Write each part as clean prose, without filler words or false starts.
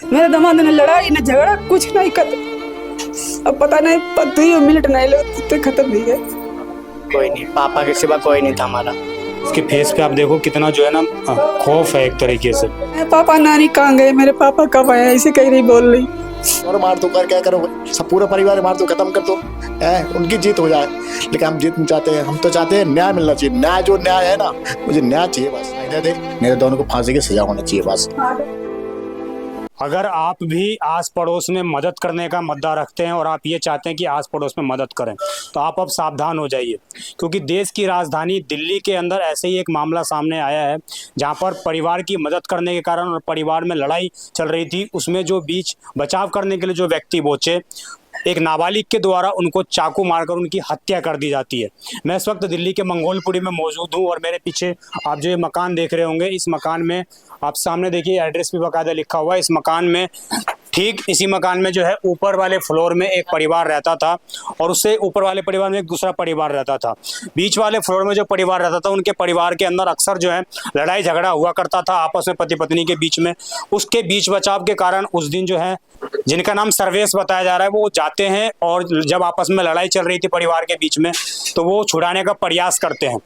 मेरे दामाद ने लड़ाई न झगड़ा कुछ नहीं कर। अब पता नहीं 2 मिनट नहीं लगे तो खत्म भी गए। कोई नहीं, पापा के सिवा कोई नहीं था हमारा। उसके फेस पे आप देखो कितना जो है ना खौफ है एक तरीके से। पापा नानी कहाँ गए, मेरे पापा कब आए, ऐसे कह रही बोल रही। और मार दो कर क्या करो, सब पूरा परिवार मार दो, खत्म कर दो, उनकी जीत हो जाए। लेकिन हम जीत नहीं चाहते हैं, हम तो चाहते हैं न्याय मिलना चाहिए। न्याय जो न्याय है ना, मुझे न्याय चाहिए बस। दे मेरे दोनों को फांसी की सजा होनी चाहिए बस। अगर आप भी आस पड़ोस में मदद करने का मुद्दा रखते हैं और आप ये चाहते हैं कि आस पड़ोस में मदद करें, तो आप अब सावधान हो जाइए, क्योंकि देश की राजधानी दिल्ली के अंदर ऐसे ही एक मामला सामने आया है जहां पर परिवार की मदद करने के कारण और परिवार में लड़ाई चल रही थी, उसमें जो बीच बचाव करने के लिए जो व्यक्ति पहुंचे, एक नाबालिग के द्वारा उनको चाकू मारकर उनकी हत्या कर दी जाती है। मैं इस वक्त दिल्ली के मंगोलपुरी में मौजूद हूँ और मेरे पीछे आप जो ये मकान देख रहे होंगे, इस मकान में आप सामने देखिए एड्रेस भी बाकायदा लिखा हुआ है। इस मकान में, ठीक इसी मकान में जो है ऊपर वाले फ्लोर में एक परिवार रहता था और उससे ऊपर वाले परिवार में एक दूसरा परिवार रहता था। बीच वाले फ्लोर में जो परिवार रहता था, उनके परिवार के अंदर अक्सर जो है लड़ाई झगड़ा हुआ करता था आपस में, पति पत्नी के बीच में। उसके बीच बचाव के कारण उस दिन जो है, जिनका नाम सर्वेश बताया जा रहा है, वो जाते हैं और जब आपस में लड़ाई चल रही थी परिवार के बीच में, तो वो छुड़ाने का प्रयास करते हैं।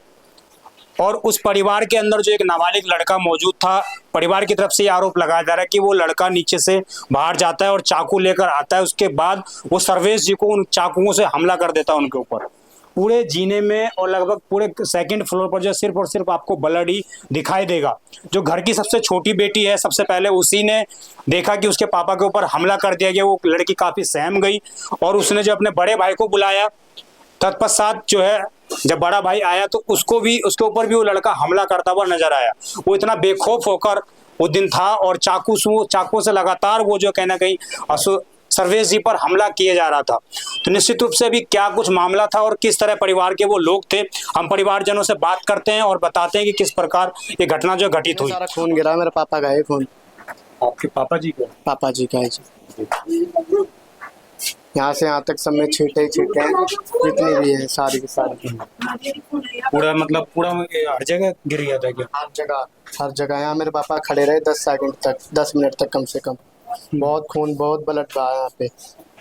और उस परिवार के अंदर जो एक नाबालिग लड़का मौजूद था, परिवार की तरफ से ये आरोप लगाया जा रहा है कि वो लड़का नीचे से बाहर जाता है और चाकू लेकर आता है। उसके बाद वो सर्वेश जी को उन चाकुओं से हमला कर देता है उनके ऊपर, पूरे जीने में, और लगभग पूरे सेकंड फ्लोर पर जो सिर्फ और सिर्फ आपको ब्लड ही दिखाई देगा। जो घर की सबसे छोटी बेटी है, सबसे पहले उसी ने देखा कि उसके पापा के ऊपर हमला कर दिया गया। वो लड़की काफी सहम गई और उसने जो अपने बड़े भाई को बुलाया, तत्पश्चात जो है जब बड़ा भाई आया तो उसको भी, उसके ऊपर भी वो लड़का हमला करता हुआ नजर आया। वो इतना बेखौफ होकर वो दिन था और चाकू से लगातार वो जो कहना कहीं सर्वेश जी पर हमला किया जा रहा था। तो निश्चित रूप से अभी क्या कुछ मामला था और किस तरह परिवार के वो लोग थे, हम परिवारजनों से बात करते हैं और बताते हैं कि किस प्रकार ये घटना जो घटित हुई। सारा खून गिरा, मेरे पापा का है खून। आपके पापा जी का? पापा जी का है जी। यहाँ से यहाँ तक सब में छींटे छींटे हैं, जितनी भी है सारी की सारी। पूरा मतलब पूरा हर जगह गिर गया था क्या? हर जगह यहाँ मेरे पापा खड़े रहे 10 सेकंड तक, 10 मिनट तक कम से कम। बहुत खून, बहुत ब्लड बहा यहाँ पे।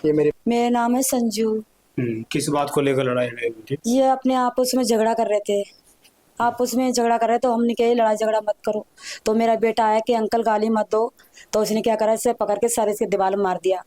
ये मेरा नाम है संजू। किस बात को लेकर लड़ाई हुई थी? ये अपने आपस में झगड़ा कर रहे थे, आपस में झगड़ा कर रहे, तो हमने कहा लड़ाई झगड़ा मत करो। तो मेरा बेटा आया कि अंकल गाली मत दो, तो उसने क्या करा, इसे पकड़ के सारे इसके दीवार में मार दिया।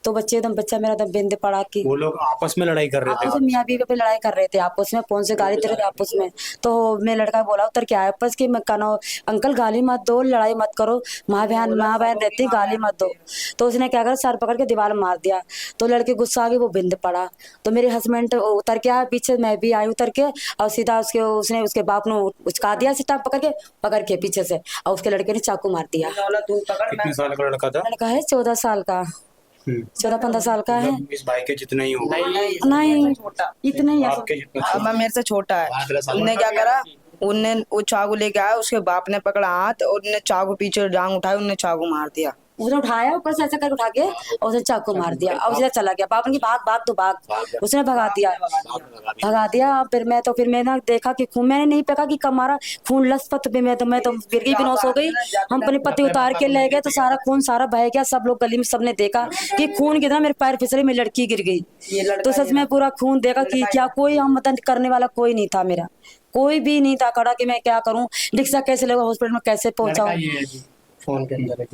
तो बच्चा मेरा दम बिंद पड़ा कि वो लोग आपस में लड़ाई कर रहे थे? आपस में मियाँ बीवी पे लड़ाई कर रहे थे, आपस में फोन से गाली दे रहे थे आपस में। तो मैं लड़का बोला उतर के आया आपस की, मैं कहना अंकल गाली मत दो, लड़ाई मत करो, माँ बहन रहती, गाली मत दो। तो उसने क्या करा, सर पकड़ के दीवार में मार दिया। तो लड़के गुस्सा आ गए, वो बिंद पड़ा। तो मेरे हस्बैंड उतर के आया पीछे, मैं भी आई उतर के, और सीधा उसने उसके बाप ने उचका दिया सीधा पकड़ के पीछे से, और उसके लड़के ने चाकू मार दिया। कितने साल का लड़का था? लड़का है 14 साल का, 14-15 साल का है। इस भाई के जितना ही होगा? नहीं इतना ही है। आपके जितना? अब मेरे से छोटा है। उनने क्या करा, उनने वो चाकू लेके आया, उसके बाप ने पकड़ा हाथ और उनने चाकू पीछे जांग उठाई, उनने चाकू मार दिया। उसने उठाया ऊपर से ऐसा करके उठा के और उसने चाकू मार दिया और सीधा चला गया। पापा की भाग, उसने भगा दिया। फिर मैं ना देखा कि खून, मैंने नहीं देखा कि कब मारा, खून लसपत पे मैं तो गिर गई, बेहोश हो गई। हम अपने पति उतार के ले गए तो सारा खून सारा बह गया। सब लोग गली में सबने देखा कि खून कितना, मेरे पैर फिसले, मेरी लड़की गिर गई। तो सच में पूरा खून देखा कि क्या कोई हम मदद करने वाला कोई नहीं था, मेरा कोई भी नहीं था खड़ा कि मैं क्या करूं, रिक्शा कैसे लगा, हॉस्पिटल में कैसे पहुंचाऊं, फोन के अंदर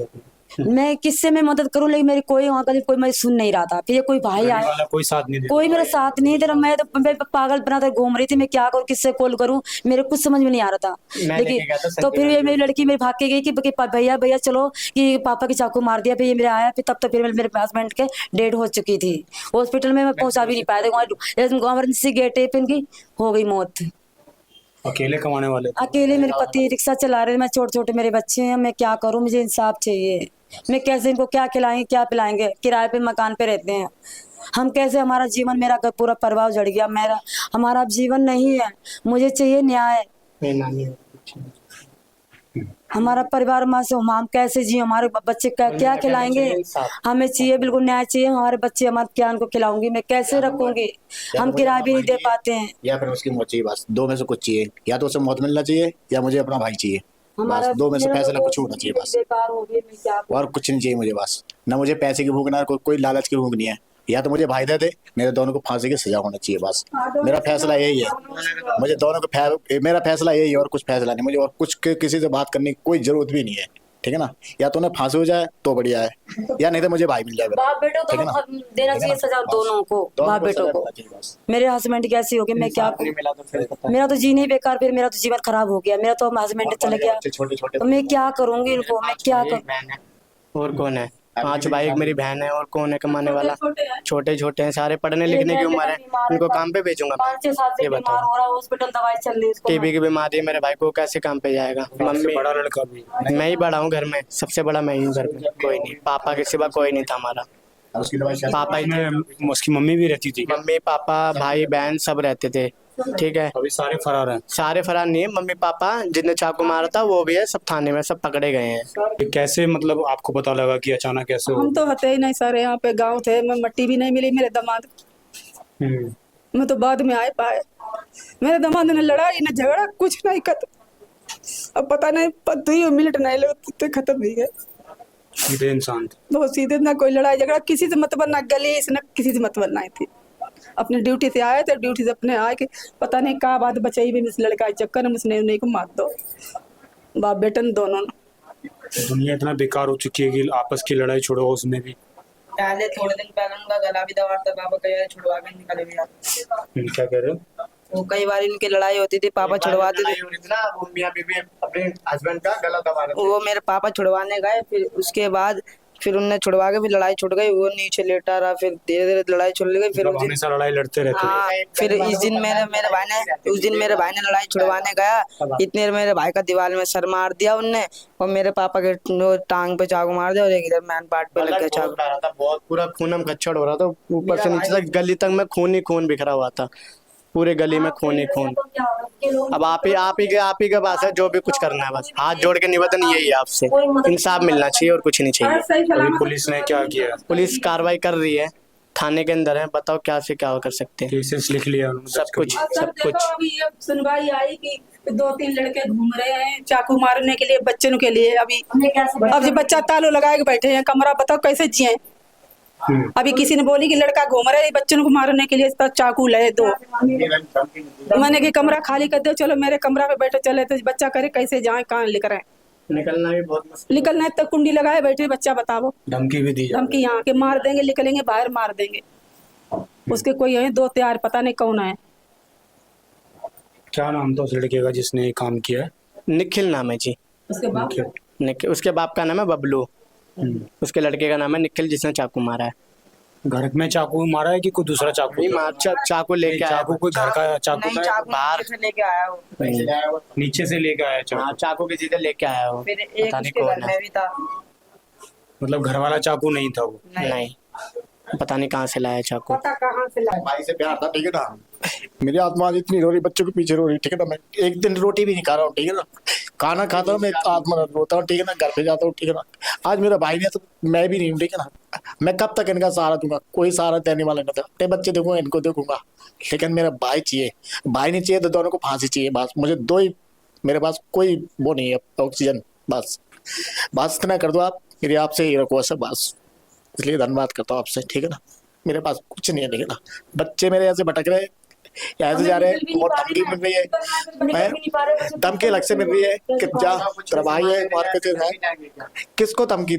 मैं किससे मैं मदद करूं। लेकिन मेरी कोई वहाँ का कोई मैं सुन नहीं रहा था। फिर ये कोई भाई आया, कोई साथ नहीं दे, कोई मेरा साथ नहीं दे रहा। मैं तो पागल बना कर घूम रही थी, मैं क्या करूं, किससे कॉल करूं, मेरे कुछ समझ में नहीं आ रहा था। लेकिन तो फिर ये मेरी लड़की मेरी भाग के गई कि भैया चलो कि पापा की चाकू मार दिया। फिर ये मेरा आया, फिर तब तो फिर मेरे हस्बैंड के डेड हो चुकी थी। हॉस्पिटल में मैं पहुंचा भी नहीं पाया था, इमरजेंसी गेट है, फिर इनकी हो गई मौत। अकेले कमाने वाले? अकेले मेरे पति रिक्शा चला रहे, मैं छोटे मेरे बच्चे हैं, मैं क्या करूं, मुझे इंसाफ चाहिए। मैं कैसे इनको क्या खिलाएंगे क्या पिलाएंगे, किराए पे मकान पे रहते हैं हम, कैसे हमारा जीवन, मेरा पूरा परिवार जड़ गया, हमारा अब जीवन नहीं है, मुझे चाहिए न्याय। हमारा परिवार माँ से हम कैसे जिए, हमारे बच्चे क्या खिलाएंगे, हमें चाहिए बिल्कुल न्याय चाहिए। हमारे बच्चे हमारे क्या उनको खिलाऊंगी, मैं कैसे रखूंगी, हम किराया भी नहीं दे पाते हैं। या फिर उसकी मौत चाहिए बस, दो में से कुछ चाहिए, या तो उसे मौत मिलना चाहिए या मुझे अपना भाई चाहिए। हमारा बस दो में से मेरा फैसला तो कुछ होना चाहिए बस, बेकार हो गई, मैं क्या करूं? और कुछ नहीं चाहिए मुझे बस। ना मुझे पैसे की भूख, ना कोई लालच की भूख नहीं है। या तो मुझे भाई दे दे, मेरे दोनों को फांसी की सजा होना चाहिए बस। मेरा फैसला यही है, मुझे दोनों को मेरा फैसला यही है, और कुछ फैसला नहीं मुझे, और कुछ किसी से बात करने की कोई जरूरत भी नहीं है, ठीक है ना। या तो उन्हें फांसी हो जाए तो बढ़िया है, या नहीं तो मुझे भाई मिल जाए मेरा। बाप बेटो ठीक है ना? दोनों देना चाहिए सजा, दोनों को, दोनों बाप को बेटो सजा को। मिलना चाहिए बस। मेरे हस्बैंड की ऐसी हो गई, मैं क्या नहीं मिला तो फिर पता मेरा तो जीना ही बेकार, फिर मेरा तो जीवन खराब हो गया, मेरा तो हस्बैंड चले गया, छोटे छोटे तो मैं क्या करूंगी इनको, मैं क्या नहीं, करूं? बहन है और कौन है? 5 भाई, एक मेरी बहन है, और कौन है कमाने वाला? छोटे छोटे हैं सारे, पढ़ने लिखने की उम्र है, उनको काम पे भेजूंगा मैं? 5-6 साल से ये बीमार बताओ, हो रहा, हॉस्पिटल दवाई चल रही है उसको। टीबी की बीमारी है मेरे भाई को, कैसे काम पे जाएगा? मम्मी, बड़ा लड़का भी मैं ही बड़ा हूँ घर में, सबसे बड़ा मैं ही हूँ घर में, कोई नहीं, पापा के सिवा कोई नहीं था हमारा। उसकी दवाई पापा ही थे, में उसकी मम्मी भी रहती थी। मम्मी पापा भाई बहन सब रहते थे, ठीक है। अभी सारे फरार हैं। सारे फरार नहीं है, मम्मी पापा जिसने चाकू मारा था वो भी है, सब थाने में, सब पकड़े गए हैं। ये कैसे मतलब आपको पता लगा कि अचानक कैसे हो? हम तो हते ही नहीं सर, यहाँ पे गांव थे, मैं मट्टी भी नहीं मिली मेरे दामाद, हम्म। मैं तो बाद में आए पाए। मेरे दामाद ने लड़ाई न झगड़ा कुछ नहीं कर, अब पता नहीं 2 मिनट नहीं लगे खत्म ही गए। सीधे इंसान थे। बहुत सीधे, ना कोई लड़ाई झगड़ा किसी से मतलब, ना गली से, ना किसी से मतलब नहीं थी। अपने ड्यूटी से आए थे, ड्यूटी से अपने आए के पता नहीं कहा बात बचाई भी, इस लड़का के चक्कर में उसने उन्हीं को मार दो, बाप बेटन दोनों ने। दुनिया इतना बेकार हो चुकी है कि आपस की लड़ाई छोड़ो, उसमें भी पहले थोड़े दिन पहले उनका गला भी दबा था, पापा कई बार छुड़वा के निकले भी आते। क्या कह रहे हो? वो कई बार इनकी लड़ाई होती थी, पापा छुड़वाते थे। वो मियां बीवी अपने हस्बैंड का गला दबा रहे थे। वो मेरे पापा छुड़वाने गए, फिर उसके बाद फिर उनने छुड़वा के, फिर लड़ाई छुट गई, वो नीचे लेटा रहा, फिर धीरे धीरे लड़ाई छुड़ गई। फिर मतलब उस दिन, हमेशा लड़ाई लड़ते रहते थे। हाँ, फिर इस दिन मेरे भाई ने लड़ाई छुड़वाने गया, इतने देर मेरे भाई का दीवार में सर मार दिया उनने, और मेरे पापा के टांग पे चाकू मार दिया, और एक इधर मैन पार्ट पे लग गया चाकू। बहुत पूरा खूनम खच्चड़ हो रहा था, ऊपर से नीचे तक गली तक में खून ही खून बिखरा हुआ था, पूरे गली में खून ही खून। अब आप ही के पास है जो भी कुछ करना है, बस हाथ जोड़ के निवेदन यही है आपसे, इंसाफ मिलना चाहिए और कुछ नहीं चाहिए। अभी पुलिस ने क्या किया? पुलिस कार्रवाई कर रही है, थाने के अंदर है, बताओ क्या से क्या कर सकते हैं। केसेस लिख लिया उन्होंने? सब कुछ सब कुछ। अभी अब सुनवाई आई कि 2-3 लड़के घूम रहे हैं चाकू मारने के लिए बच्चों के लिए। अभी अब जो बच्चा तालो लगा के बैठे हैं, कमरा बताओ कैसे जिए। अभी किसी ने बोली कि लड़का घूम रहा है बच्चों को मारने के लिए, तो चाकू ले दो। मैंने कि कमरा खाली कर दो, चलो मेरे कमरा पे बैठे, चले तो बच्चा करे कैसे जाए, कहाँ लिख रहे हैं, निकलना भी बहुत मुश्किल। निकलना है तो कुंडी लगाए बैठे बच्चा, बताओ। धमकी भी दी? धमकी यहाँ के मार देंगे, निकलेंगे बाहर मार देंगे। उसके कोई है 2 तैयार, पता नहीं कौन है। क्या नाम था उस लड़के का जिसने ये काम किया है? निखिल नाम है जी। उसके बाद निखिल, उसके बाप का नाम है बबलू, उसके लड़के का नाम है निखिल जिसने चाकू मारा है। घर में चाकू मारा है कि कोई दूसरा चाकू? नहीं मार, चाकू लेके आया। चाकू कोई घर का चाकू नहीं, था? चाकू बाहर नीचे से लेके आया वो। नीचे से लेके आया चाकू? हाँ, चाकू किसी से लेके आया हो, फिर एक पता नहीं उसके घर कौन में है। भी था। मतलब घर वाला चाकू नहीं था वो? नहीं, पता नहीं कहाँ से लाया चाकू। पता कहाँ से लाए। भाई से प्यार था, ठीक है ना। मेरी आत्मा आज इतनी रो रही, बच्चों के पीछे रो रही, ठीक है ना। मैं एक दिन रोटी भी नहीं खा रहा हूँ, ठीक है ना। खाना खाता हूँ मैं, आत्मा रोता हूँ, ठीक है ना। घर पे जाता हूँ, ठीक है ना। आज मेरा भाई नहीं है तो मैं भी नहीं हूँ, ठीक है ना। मैं कब तक इनका सहारा दूंगा, कोई सहारा देने वाला नहीं था। अपने बच्चे देखूंगा, इनको देखूंगा, लेकिन मेरा भाई चाहिए। भाई नहीं चाहिए तो दोनों को फांसी चाहिए बस। मुझे 2 ही, मेरे पास कोई वो नहीं है ऑक्सीजन, बस इतना कर दो आप, मेरी आपसे ही रखो सब बस। इसलिए धन्यवाद करता हूँ आपसे, ठीक है ना। मेरे पास कुछ नहीं है, ठीक है ना। बच्चे मेरे ऐसे भटक रहे, ऐसे जा रहे हैं, और धमकी मिल रही है, धमकी अलग से मिल रही है कि जा तेरा भाई है और है। किसको धमकी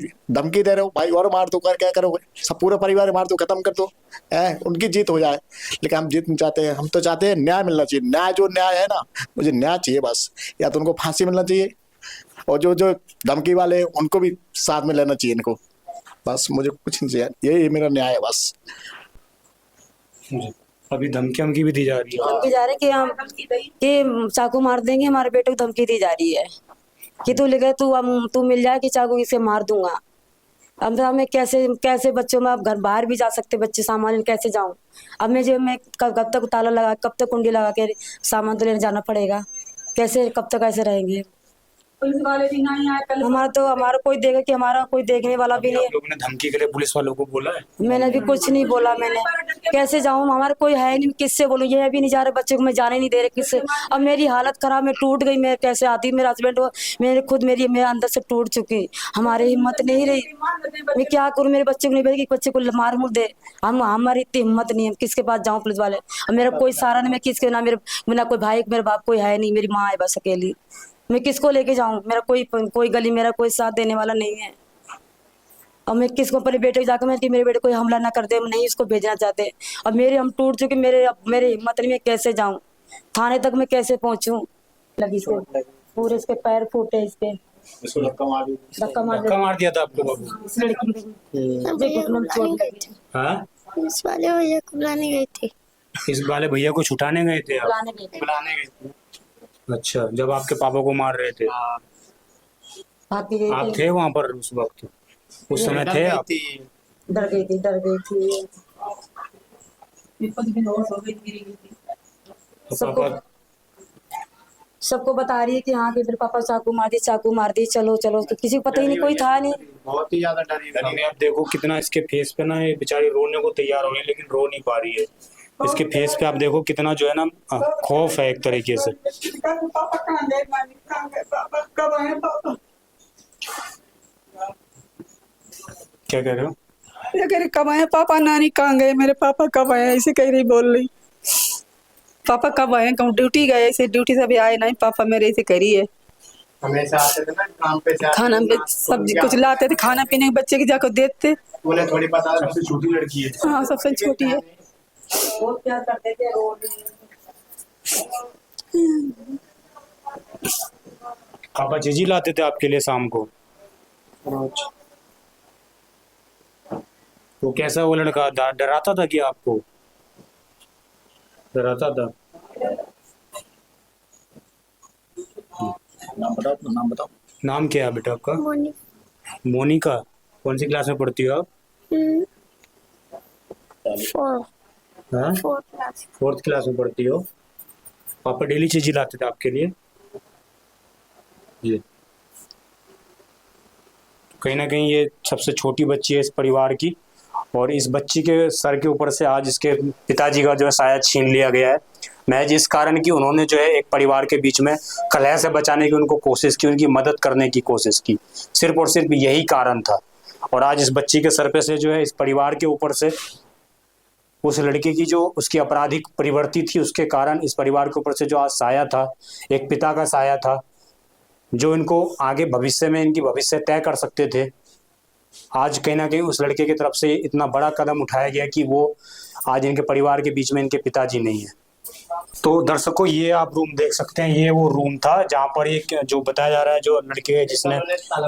दे रहे हो भाई? और मार दो, कर क्या करोगे? सब पूरा परिवार मार दो, खत्म कर दो, है उनकी जीत हो जाए। लेकिन हम जीत नहीं चाहते हैं, हम तो चाहते हैं न्याय मिलना चाहिए। न्याय जो न्याय है ना, मुझे न्याय चाहिए बस। या तो उनको फांसी मिलना चाहिए, और जो धमकी वाले हैं उनको भी साथ में लेना चाहिए इनको, बस मुझे कुछ नहीं चाहिए। यही मेरा न्याय है बस। अभी धमकी भी दी जा रही है? धमकी जा रही कि हम कि चाकू मार देंगे, हमारे बेटे को धमकी दी जा रही है कि तू ले गए, तू मिल जाए कि चाकू इसे मार दूंगा। अब हमें कैसे बच्चों में, अब घर बाहर भी जा सकते बच्चे, सामान कैसे जाऊं? अब मैं कब तक ताला लगा, कब तक कुंडी लगा के सामान तो लेने जाना पड़ेगा, कैसे कब तक ऐसे रहेंगे? पुलिस वाले भी नहीं आए कल। हमारा कोई देखे कि हमारा कोई देखने वाला भी नहीं है। आप लोगों ने धमकी के लिए पुलिस वालों को बोला है? मैंने भी कुछ नहीं बोला। मैंने कैसे जाऊं, हमारा कोई है नहीं, किससे बोलूं? ये भी नहीं जा रहे बच्चे को, मैं जाने नहीं दे रहे किससे। अब मेरी हालत खराब, मैं टूट गई। मैं कैसे आती, मेरा हस्बैंड मेरे खुद मेरे अंदर से टूट चुकी। हमारी हिम्मत नहीं रही, मैं क्या करूं? मेरे बच्चे को नहीं भेजे कि बच्चे को मार मुर दे। हमारी इतनी हिम्मत नहीं है, किसके पास जाऊं पुलिस वाले? अब मेरा कोई सहारा नहीं, मैं किसके ना मेरा कोई भाई मेरे बाप कोई है नहीं, मेरी माँ है बस अकेली। मैं किसको लेके जाऊं? मेरा कोई गली मेरा कोई साथ देने वाला नहीं है। और मैं किसको अपने बेटे को जाकर मैं कि मेरे बेटे कोई हमला ना कर दे, हम नहीं इसको भेजना चाहते। अब हम टूट चुके, मेरे हिम्मत नहीं, मैं कैसे जाऊं थाने तक? मैं कैसे पहुंचूं? लगी से पूरे इसके पैर फूटे, इसके धक्का मार दिया था आपको बाबू? इस लड़की हाँ, पुलिस वाले भैया को बुलाने गए थे। इस वाले भैया को छुटाने गए थे आप? बुलाने गए थे। अच्छा, जब आपके पापा को मार रहे थे भागी गई आप थी, थे वहाँ पर उस वक्त? उस समय थे आप? डर गई थी कुछ भी होश हो गई, गिरी गई थी। तो सबको सबको बता रही है कि हाँ कि मेरे पापा चाकू मार दी, चलो तो किसी को पता ही नहीं, कोई था नहीं। बहुत ही ज्यादा डरी हुई पापा आप देखो कितना इसके फेस पे ना, ये बेचारी रोने को तैयार हो रही है लेकिन रो नहीं पा रही है। इसके फेस पे आप देखो कितना जो है ना खौफ है एक तरीके से। पापा कहाँ गए? पापा कब आए? पापा क्या कह रहे हो? ये कह रही कब आए पापा? नानी कहाँ गए? मेरे पापा कब आए? ऐसे कह रही, बोल रही पापा कब आए? कहूँ ड्यूटी गए, ऐसे ड्यूटी से भी आए नहीं पापा मेरे, ऐसे करी है। हमेशा आते थे ना काम पे से, खाना पे सब्जी कुछ लाते थे, खाना पीने के बच्चे की जाकर देते। उन्हें थोड़ी पता। सबसे छोटी लड़की है? हाँ सबसे छोटी है। बहुत प्यार करते थे, पापा चीजी लाते थे आपके लिए शाम को? वो कैसा वो लड़का डराता था कि आपको? डराता था? नाम बताओ। नाम क्या है बेटा आपका? मोनिका। मोनिका। कौन सी क्लास में पढ़ती हो आप? हाँ, 4th क्लास में पढ़ती हो। पापा डेली चीज़ लाते थे आपके लिए? ये कहीं ना कहीं ये सबसे छोटी बच्ची है इस परिवार की, और इस बच्ची के सर के ऊपर से आज इसके पिताजी का जो है साया छीन लिया गया है, महज इस कारण कि उन्होंने जो है एक परिवार के बीच में कलह से बचाने की उनको कोशिश की, उनकी मदद करने की कोशिश की, सिर्फ और सिर्फ यही कारण था। और आज इस बच्ची के सर पे से जो है इस परिवार के ऊपर से उस लड़के की जो उसकी आपराधिक प्रवृत्ति थी, उसके कारण इस परिवार के ऊपर से जो आज साया था, एक पिता का साया था जो इनको आगे भविष्य में इनकी भविष्य तय कर सकते थे, आज कहीं ना कहीं उस लड़के की तरफ से इतना बड़ा कदम उठाया गया कि वो आज इनके परिवार के बीच में इनके पिताजी नहीं है। तो दर्शकों, ये आप रूम देख सकते हैं, ये वो रूम था जहाँ पर एक जो बताया जा रहा है जो लड़के जिसने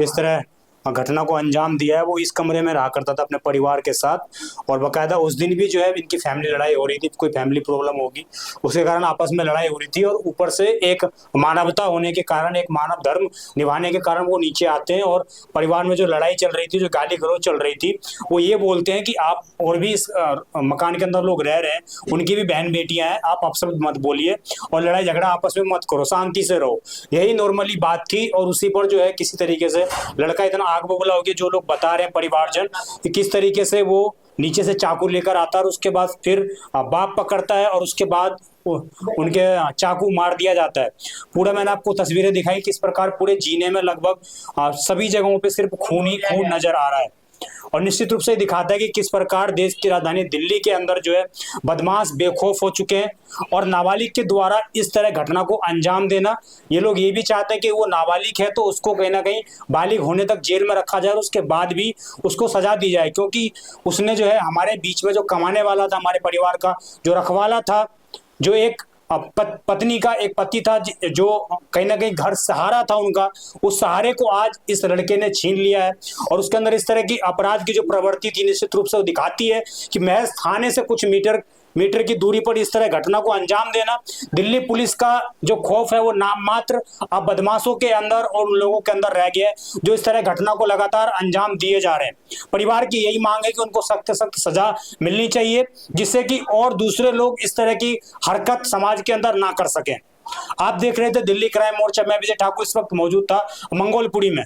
इस तरह घटना को अंजाम दिया है वो इस कमरे में रहा करता था अपने परिवार के साथ, और बाकायदा उस दिन भी जो है इनकी फैमिली लड़ाई हो रही थी, कोई फैमिली प्रॉब्लम होगी उसके कारण आपस में लड़ाई हो रही थी, और ऊपर से एक मानवता होने के कारण, एक मानव धर्म निभाने के कारण वो नीचे आते हैं और परिवार में जो लड़ाई चल रही थी, जो गाली गलौज चल रही थी, वो ये बोलते हैं कि आप और भी इस मकान के अंदर लोग रह रहे हैं, उनकी भी बहन बेटियां हैं, आप अपशब्द मत बोलिए और लड़ाई झगड़ा आपस में मत करो, शांति से रहो। यही नॉर्मली बात थी, और उसी पर जो है किसी तरीके से लड़का इतना आग बबूला हो गया, जो लोग बता रहे हैं परिवारजन कि किस तरीके से वो नीचे से चाकू लेकर आता है और उसके बाद फिर बाप पकड़ता है और उसके बाद उनके चाकू मार दिया जाता है। पूरा मैंने आपको तस्वीरें दिखाई किस प्रकार पूरे जीने में लगभग सभी जगहों पे सिर्फ खून ही खून नजर आ रहा है, और निश्चित रूप से दिखाता है कि किस प्रकार देश की राजधानी दिल्ली के अंदर जो है बदमाश बेखौफ हो चुके हैं, और नाबालिग के द्वारा इस तरह घटना को अंजाम देना, ये लोग ये भी चाहते हैं कि वो नाबालिग है तो उसको कहीं ना कहीं बालिग होने तक जेल में रखा जाए और उसके बाद भी उसको सजा दी जाए, क्योंकि उसने जो है हमारे बीच में जो कमाने वाला था, हमारे परिवार का जो रखवाला था, जो एक पत्नी का एक पति था, जो कहीं ना कहीं घर सहारा था उनका, उस सहारे को आज इस लड़के ने छीन लिया है। और उसके अंदर इस तरह की अपराध की जो प्रवृत्ति थी निश्चित रूप से वो दिखाती है कि महज थाने से कुछ मीटर की दूरी पर इस तरह घटना को अंजाम देना, दिल्ली पुलिस का जो खौफ है वो नाम मात्र अब बदमाशों के अंदर और उन लोगों के अंदर रह गया है जो इस तरह घटना को लगातार अंजाम दिए जा रहे हैं। परिवार की यही मांग है कि उनको सख्त सख्त सजा मिलनी चाहिए, जिससे कि और दूसरे लोग इस तरह की हरकत समाज के अंदर ना कर सकें। आप देख रहे थे दिल्ली क्राइम मोर्चा में विजय ठाकुर इस वक्त मौजूद था मंगोलपुरी में।